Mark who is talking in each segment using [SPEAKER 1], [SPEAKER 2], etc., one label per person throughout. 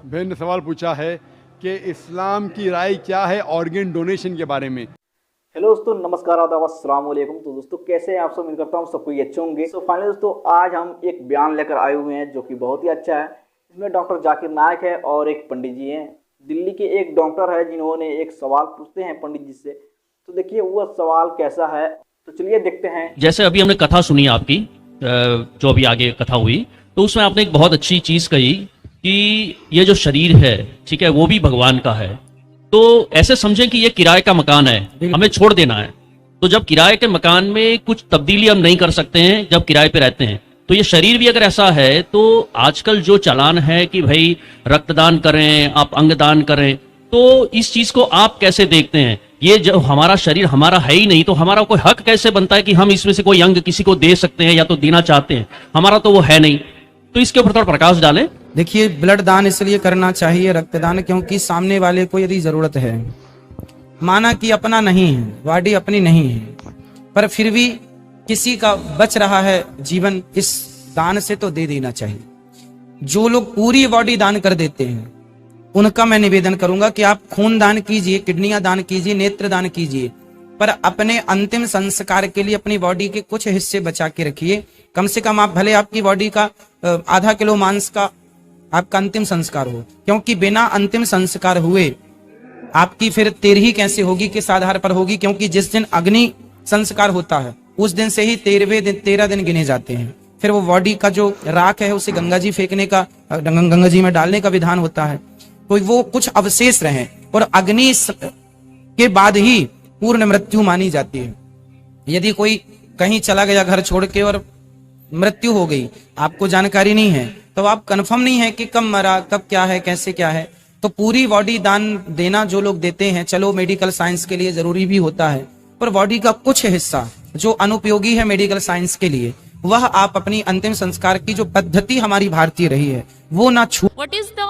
[SPEAKER 1] बहन ने सवाल पूछा है कि इस्लाम की राय क्या है ऑर्गन डोनेशन के बारे में।
[SPEAKER 2] हेलो दोस्तों, नमस्कार, आदाब, अस्सलाम वालेकुम। तो दोस्तों कैसे हैं आप सब? उम्मीद करता हूँ सब कोई अच्छे होंगे। तो फाइनली दोस्तों आज हम एक बयान लेकर आए हुए हैं जो कि बहुत ही अच्छा है। इसमें डॉक्टर जाकिर नायक है और एक पंडित जी हैं। दिल्ली के एक डॉक्टर है जिन्होंने एक सवाल पूछते हैं पंडित जी से। तो देखिए वो सवाल कैसा है, तो चलिए देखते हैं।
[SPEAKER 3] जैसे अभी हमने कथा सुनी आपकी, जो अभी आगे कथा हुई, तो उसमें आपने एक बहुत अच्छी चीज कही कि ये जो शरीर है, ठीक है, वो भी भगवान का है। तो ऐसे समझें कि ये किराए का मकान है, हमें छोड़ देना है। तो जब किराए के मकान में कुछ तब्दीली हम नहीं कर सकते हैं जब किराए पे रहते हैं, तो ये शरीर भी अगर ऐसा है, तो आजकल जो चालान है कि भाई रक्तदान करें, आप अंगदान करें, तो इस चीज को आप कैसे देखते हैं? ये जो हमारा शरीर हमारा है ही नहीं, तो हमारा कोई हक कैसे बनता है कि हम इसमें से कोई अंग किसी को दे सकते हैं या तो देना चाहते हैं? हमारा तो वो है नहीं। तो इसके ऊपर थोड़ा प्रकाश डालें।
[SPEAKER 4] देखिए, ब्लड दान इसलिए करना चाहिए, रक्तदान, क्योंकि सामने वाले को यदि जरूरत है, माना कि अपना नहीं है, बॉडी अपनी नहीं है, पर फिर भी किसी का बच रहा है जीवन, इस दान से तो दे देना चाहिए। जो लोग पूरी बॉडी दान कर देते हैं उनका मैं निवेदन करूंगा कि आप खून दान कीजिए, किडनियां दान कीजिए, नेत्र दान कीजिए, पर अपने अंतिम संस्कार के लिए अपनी बॉडी के कुछ हिस्से बचा के रखिए। कम से कम आप भले आपकी बॉडी का आधा किलो मांस का आपका अंतिम संस्कार हो, क्योंकि बिना अंतिम संस्कार हुए आपकी फिर तेरही कैसे होगी, किस आधार पर होगी? क्योंकि जिस दिन अग्नि संस्कार होता है उस दिन से ही 13 दिन गिने जाते हैं। फिर वो बॉडी का जो राख है उसे गंगा जी फेंकने का, गंगा जी में डालने का विधान होता है, तो वो कुछ अवशेष रहे, और अग्नि के बाद ही पूर्ण मृत्यु मानी जाती है। यदि कोई कहीं चला गया घर छोड़ के और मृत्यु हो गई, आपको जानकारी नहीं है, तो आप कंफर्म नहीं है कि कब मरा, कब क्या है, कैसे क्या है। तो पूरी बॉडी दान देना जो लोग देते हैं, चलो मेडिकल साइंस के लिए जरूरी भी होता है, पर बॉडी का कुछ हिस्सा जो अनुपयोगी है मेडिकल साइंस के लिए, वह आप अपनी अंतिम संस्कार की जो पद्धति हमारी भारतीय रही है वो ना छू।
[SPEAKER 5] What is the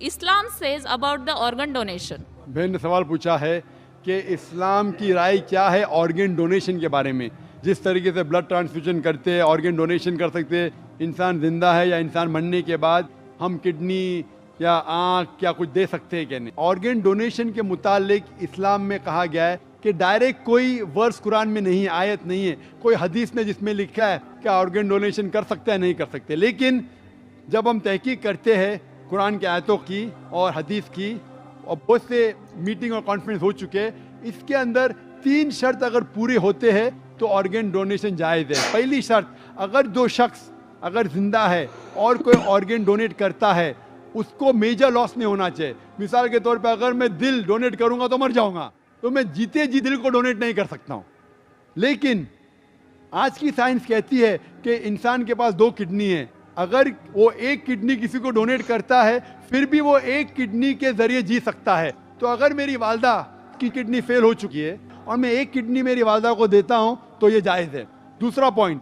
[SPEAKER 5] Islam says about the organ donation?
[SPEAKER 1] बहन ने सवाल पूछा है कि इस्लाम की राय क्या है ऑर्गन डोनेशन के बारे में। जिस तरीके से ब्लड ट्रांसफ्यूजन करते हैं, ऑर्गन डोनेशन कर सकते हैं, इंसान जिंदा है या इंसान मरने के बाद हम किडनी या आँख या कुछ दे सकते हैं क्या नहीं। ऑर्गन डोनेशन के मुतालिक इस्लाम में कहा गया है कि डायरेक्ट कोई वर्स कुरान में नहीं है, आयत नहीं है, कोई हदीस में जिसमें लिखा है कि ऑर्गन डोनेशन कर सकते हैं नहीं कर सकते। लेकिन जब हम तहकीक करते हैं कुरान की आयतों की और हदीस की, और बहुत से मीटिंग और कॉन्फ्रेंस हो चुके हैं, इसके अंदर 3 शर्त अगर पूरे होते हैं तो ऑर्गन डोनेशन जायज़ है। पहली शर्त, अगर दो शख्स अगर जिंदा है और कोई ऑर्गन डोनेट करता है, उसको मेजर लॉस नहीं होना चाहिए। मिसाल के तौर पे अगर मैं दिल डोनेट करूंगा तो मर जाऊंगा, तो मैं जीते जी दिल को डोनेट नहीं कर सकता हूं। लेकिन आज की साइंस कहती है कि इंसान के पास 2 किडनी है, अगर वो एक किडनी किसी को डोनेट करता है फिर भी वो एक किडनी के जरिए जी सकता है। तो अगर मेरी वालदा की किडनी फेल हो चुकी है और मैं एक किडनी मेरी वालदा को देता हूं तो ये जायज़ है। दूसरा पॉइंट,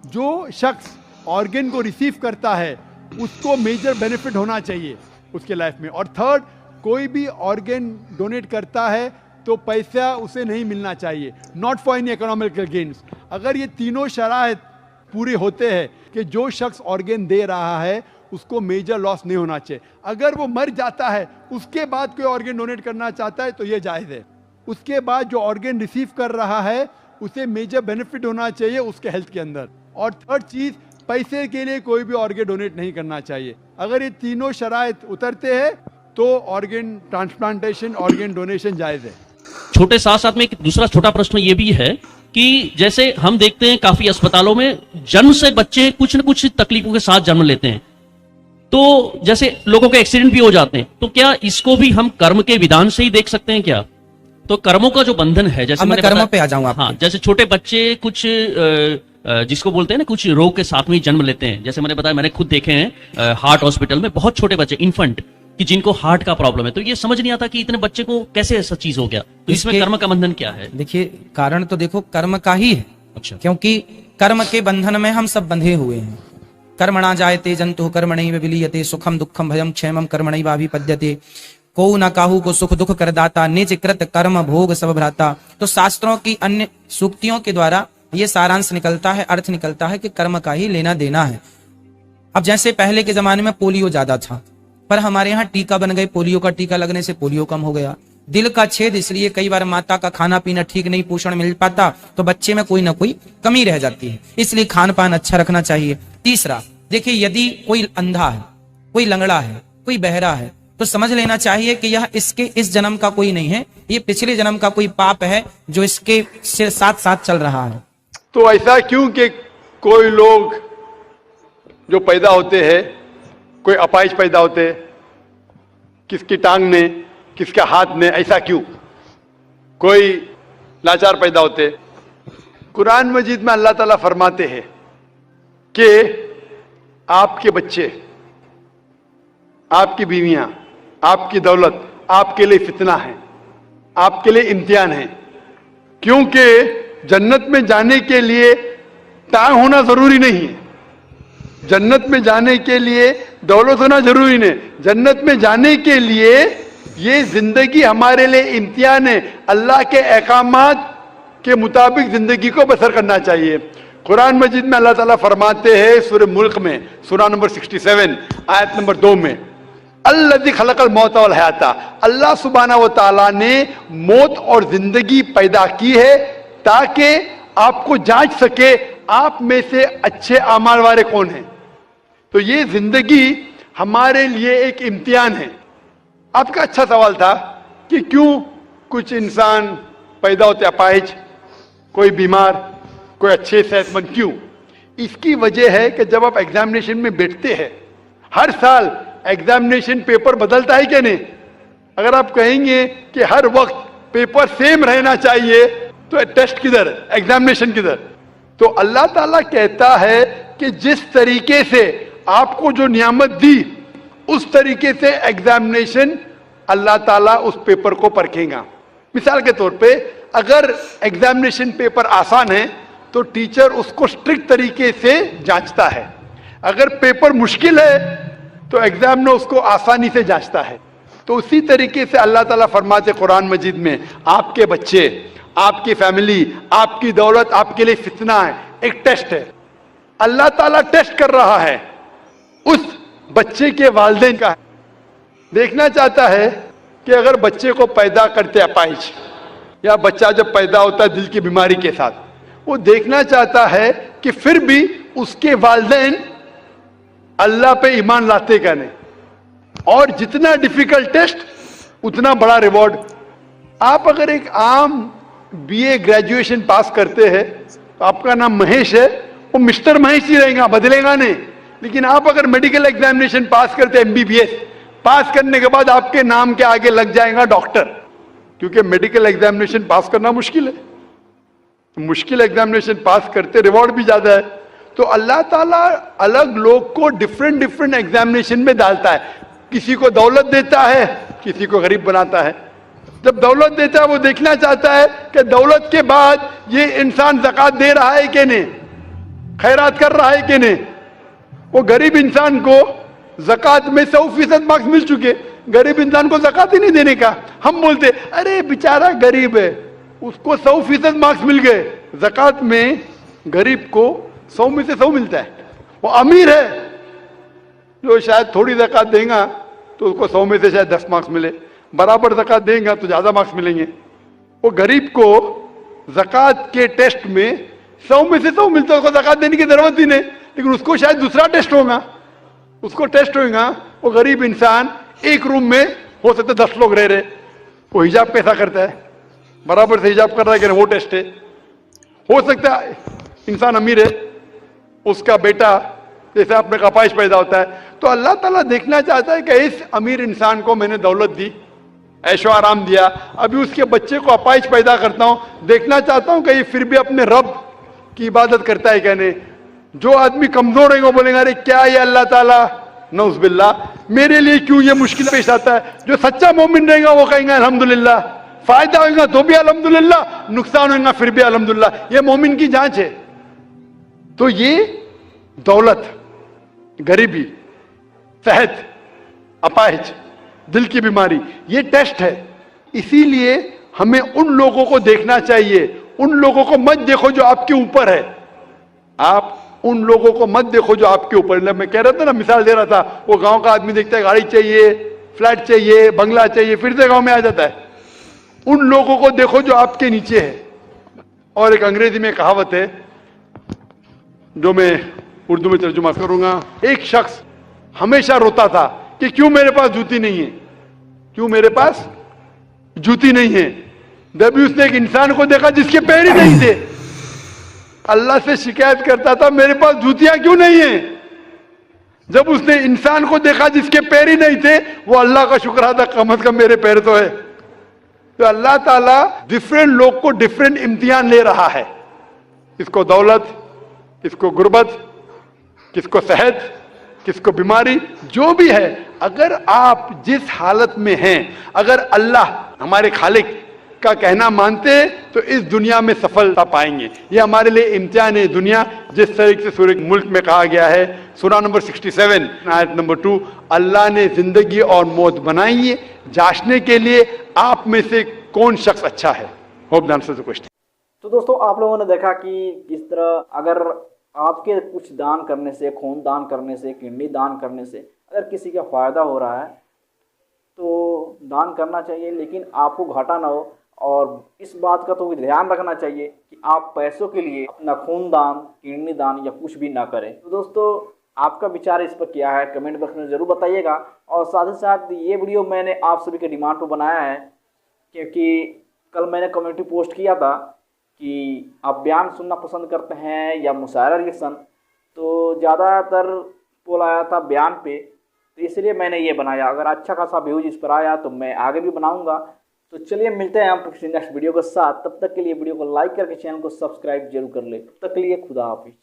[SPEAKER 1] जो शख्स ऑर्गन को रिसीव करता है उसको मेजर बेनिफिट होना चाहिए उसके लाइफ में। और थर्ड, कोई भी ऑर्गन डोनेट करता है तो पैसा उसे नहीं मिलना चाहिए, not for any economical gains. अगर ये तीनों शराइत पूरे होते हैं कि जो शख्स ऑर्गन दे रहा है उसको मेजर लॉस नहीं होना चाहिए। अगर वो मर जाता है उसके बाद कोई ऑर्गन डोनेट करना चाहता है तो ये जायज़ है। उसके बाद जो ऑर्गन रिसीव कर रहा है उसे मेजर बेनिफिट होना चाहिए उसके हेल्थ के अंदर। और थर्ड चीज़, पैसे के लिए कोई भी ऑर्गन डोनेट नहीं करना चाहिए। अगर ये तीनों शराइत उतरते हैं तो ऑर्गन ट्रांसप्लांटेशन, ऑर्गन डोनेशन जायज़ है।
[SPEAKER 3] छोटे साथ साथ में एक दूसरा छोटा प्रश्न ये भी है कि जैसे हम देखते हैं काफी अस्पतालों में जन्म से बच्चे कुछ न कुछ तकलीफों के साथ जन्म लेते हैं, तो जैसे लोगों के एक्सीडेंट भी हो जाते हैं, तो क्या इसको भी हम कर्म के विधान से ही देख सकते हैं क्या? तो कर्मों का जो बंधन है, जैसे
[SPEAKER 4] मैं कर्मों पे आ जाऊंगा।
[SPEAKER 3] हाँ, जैसे छोटे बच्चे कुछ जिसको बोलते हैं ना, कुछ रोग के साथ में जन्म लेते हैं। जैसे मैंने बताया, मैंने खुद देखे हैं हार्ट हॉस्पिटल में बहुत छोटे बच्चे, इन्फेंट, कि जिनको हार्ट का प्रॉब्लम है। तो ये समझ नहीं आता कि इतने बच्चे को कैसे ऐसा चीज हो गया। तो इसमें कर्म का बंधन क्या है?
[SPEAKER 4] देखिए, कारण तो देखो कर्म का ही है।
[SPEAKER 3] अच्छा।
[SPEAKER 4] क्योंकि कर्म के बंधन में हम सब बंधे हुए हैं। कर्मणा जायते जंतु कर्मणैव विलीयते, सुखम दुखम भयम क्षेमम कर्मणैवाभिपद्यते, को न काहू को सुख दुख करदाता, निज कृत कर्म भोग सब भ्राता। तो शास्त्रों की अन्य सूक्तियों के द्वारा ये सारांश निकलता है, अर्थ निकलता है कि कर्म का ही लेना देना है। अब जैसे पहले के जमाने में पोलियो ज्यादा था, पर हमारे यहाँ टीका बन गए, पोलियो का टीका लगने से पोलियो कम हो गया। दिल का छेद, इसलिए कई बार माता का खाना पीना ठीक नहीं, पोषण मिल पाता तो बच्चे में कोई ना कोई कमी रह जाती है, इसलिए खान पान अच्छा रखना चाहिए। तीसरा, देखिए यदि कोई अंधा है, कोई लंगड़ा है, कोई बहरा है, तो समझ लेना चाहिए कि यह इसके इस जन्म का कोई नहीं है, ये पिछले जन्म का कोई पाप है जो इसके से साथ साथ चल रहा है।
[SPEAKER 1] तो ऐसा क्यों कि कोई लोग जो पैदा होते हैं, कोई अपाहिज पैदा होते हैं, किसकी टांग ने, किसके हाथ ने, ऐसा क्यों? कोई लाचार पैदा होते। कुरान मजीद में अल्लाह ताला फरमाते हैं कि आपके बच्चे, आपकी बीवियां, आपकी दौलत आपके लिए फितना है, आपके लिए इम्तिहान है। क्योंकि जन्नत में जाने के लिए टांग होना जरूरी नहीं है, जन्नत में जाने के लिए दौलत होना जरूरी नहीं, जन्नत में जाने के लिए ये जिंदगी हमारे लिए इम्तिहान है। अल्लाह के अहकामात के मुताबिक जिंदगी को बसर करना चाहिए। कुरान मजीद में अल्लाह ताला फरमाते हैं सूरह मुल्क में, सूरा नंबर 67 आयत नंबर 2 में, अल्लज़ी खलक़ल मौत वल हयाता, अल्लाह सुब्हानहू व तआला ने मौत और जिंदगी पैदा की है ताकि आपको जांच सके आप में से अच्छे अमाल वाले कौन हैं। तो ये जिंदगी हमारे लिए एक इम्तिहान है। आपका अच्छा सवाल था कि क्यों कुछ इंसान पैदा होते अपाहिज, कोई बीमार, कोई अच्छे सेहतमंद, क्यों? इसकी वजह है कि जब आप एग्जामिनेशन में बैठते हैं, हर साल एग्जामिनेशन पेपर बदलता है क्या नहीं? अगर आप कहेंगे कि हर वक्त पेपर सेम रहना चाहिए तो टेस्ट किधर, एग्जामिनेशन किधर? तो अल्लाह ताला कहता है कि जिस तरीके से आपको जो नियामत दी उस तरीके से एग्जामिनेशन अल्लाह ताला उस पेपर को परखेगा। मिसाल के तौर पे अगर एग्जामिनेशन पेपर आसान है तो टीचर उसको स्ट्रिक्ट तरीके से जांचता है, अगर पेपर मुश्किल है तो एग्जाम में उसको आसानी से जांचता है। तो उसी तरीके से अल्लाह ताला फरमाते कुरान मजीद में, आपके बच्चे, आपकी फैमिली, आपकी दौलत आपके लिए फितना है, एक टेस्ट है। अल्लाह ताला टेस्ट कर रहा है उस बच्चे के वालिदैन का। देखना चाहता है कि अगर बच्चे को पैदा करते अपाहिज, या बच्चा जब पैदा होता है दिल की बीमारी के साथ, वो देखना चाहता है कि फिर भी उसके वालिदैन अल्लाह पे ईमान लाते क्या नहीं। और जितना डिफिकल्ट टेस्ट उतना बड़ा रिवॉर्ड। आप अगर एक आम बीए ग्रेजुएशन पास करते हैं तो आपका नाम महेश है, वो मिस्टर महेश ही रहेगा, बदलेगा नहीं। लेकिन आप अगर मेडिकल एग्जामिनेशन पास करते हैं, एमबीबीएस पास करने के बाद आपके नाम के आगे लग जाएगा डॉक्टर, क्योंकि मेडिकल एग्जामिनेशन पास करना मुश्किल है। मुश्किल एग्जामिनेशन पास करते रिवॉर्ड भी ज्यादा है। तो अल्लाह ताला अलग लोग को डिफरेंट डिफरेंट एग्जामिनेशन में डालता है। किसी को दौलत देता है, किसी को गरीब बनाता है। जब दौलत देता है वो देखना चाहता है कि दौलत के बाद ये इंसान ज़कात दे रहा है कि नहीं, खैरात कर रहा है कि नहीं। वो गरीब इंसान को ज़कात में 100% मार्क्स मिल चुके, गरीब इंसान को ज़कात ही नहीं देने का। हम बोलते अरे बेचारा गरीब है, उसको 100% मार्क्स मिल गए। ज़कात में गरीब को 100 में से 100 मिलता है। वो अमीर है जो शायद थोड़ी ज़कात देगा तो उसको 100 में से शायद 10 मार्क्स मिले, बराबर ज़कात देगा तो ज़्यादा मार्क्स मिलेंगे। वो गरीब को ज़कात के टेस्ट में 100 में से 100 मिलता है, उसको ज़कात देने की जरूरत ही नहीं। लेकिन उसको शायद दूसरा टेस्ट होगा, उसको टेस्ट होगा। वो गरीब इंसान एक रूम में हो सकता है 10 लोग रह रहे, वो हिजाब कैसा करता है, बराबर से हिजाब कर रहा है कि वो टेस्ट है। हो सकता है इंसान अमीर है, उसका बेटा जैसे आपने अपाहिज पैदा होता है, तो अल्लाह ताला देखना चाहता है कि इस अमीर इंसान को मैंने दौलत दी, ऐशो आराम दिया, अभी उसके बच्चे को अपाहिज पैदा करता हूं, देखना चाहता हूं कि ये फिर भी अपने रब की इबादत करता है क्या नहीं। जो आदमी कमजोर है वो बोलेगा अरे क्या ये अल्लाह ताला, नौज़ुबिल्लाह, मेरे लिए क्यों ये मुश्किल पेश आता है। जो सच्चा मोमिन रहेगा वो कहेगा अल्हम्दुलिल्लाह, फायदा होगा तो भी अल्हम्दुलिल्लाह, नुकसान होगा फिर भी अल्हम्दुलिल्लाह। ये मोमिन की जांच है। तो ये दौलत, गरीबी, सेहत, अपाहिज, दिल की बीमारी, ये टेस्ट है। इसीलिए हमें उन लोगों को देखना चाहिए, उन लोगों को मत देखो जो आपके ऊपर है। आप उन लोगों को मत देखो जो आपके ऊपर, मैं कह रहा था ना, मिसाल दे रहा था, वो गांव का आदमी देखता है गाड़ी चाहिए, फ्लैट चाहिए, बंगला चाहिए, फिर से गांव में आ जाता है। उन लोगों को देखो जो आपके नीचे है। और एक अंग्रेजी में कहावत है जो मैं उर्दू में तर्जुमा करूंगा। एक शख्स हमेशा रोता था कि क्यों मेरे पास जूती नहीं है, क्यों मेरे पास जूती नहीं है। जब भी उसने एक इंसान को देखा जिसके पैर ही नहीं थे, अल्लाह से शिकायत करता था मेरे पास जूतियां क्यों नहीं है। जब उसने इंसान को देखा जिसके पैर ही नहीं थे, वो अल्लाह का शुक्र अदा, कम से कम मेरे पैर तो है। तो अल्लाह ताला डिफरेंट लोग को डिफरेंट इम्तिहान ले रहा है। किसको दौलत, किसको गुर्बत, किसको सेहत, किसको बीमारी, जो भी है। अगर आप जिस हालत में हैं, अगर अल्लाह हमारे खालिक का कहना मानते तो इस दुनिया में सफलता पाएंगे। ये हमारे लिए इम्तिहान है दुनिया। जिस तरीके से सूरह मुल्क में कहा गया है, सूरा नंबर 67 आयत नंबर 2, अल्लाह ने जिंदगी और मौत बनाई है जांचने के लिए आप में से कौन शख्स अच्छा है। Hope the answer the question.
[SPEAKER 2] तो दोस्तों, आप लोगों ने देखा कि किस तरह अगर आपके कुछ दान करने से, खून दान करने से, किडनी दान करने से अगर किसी का फ़ायदा हो रहा है तो दान करना चाहिए, लेकिन आपको घाटा ना हो। और इस बात का तो भी ध्यान रखना चाहिए कि आप पैसों के लिए अपना खून दान, किडनी दान या कुछ भी ना करें। तो दोस्तों, आपका विचार इस पर क्या है कमेंट बॉक्स में ज़रूर बताइएगा। और साथ ही साथ ये वीडियो मैंने आप सभी के डिमांड पर बनाया है, क्योंकि कल मैंने कम्युनिटी पोस्ट किया था कि आप बयान सुनना पसंद करते हैं या मुशायरा रिएक्शन, तो ज़्यादातर पोल आया था बयान पे, तो इसलिए मैंने ये बनाया। अगर अच्छा खासा व्यूज इस पर आया तो मैं आगे भी बनाऊंगा। तो चलिए मिलते हैं हम किसी नेक्स्ट वीडियो के साथ। तब तक के लिए वीडियो को लाइक करके चैनल को सब्सक्राइब जरूर कर ले। तब तक के लिए खुदा हाफिज।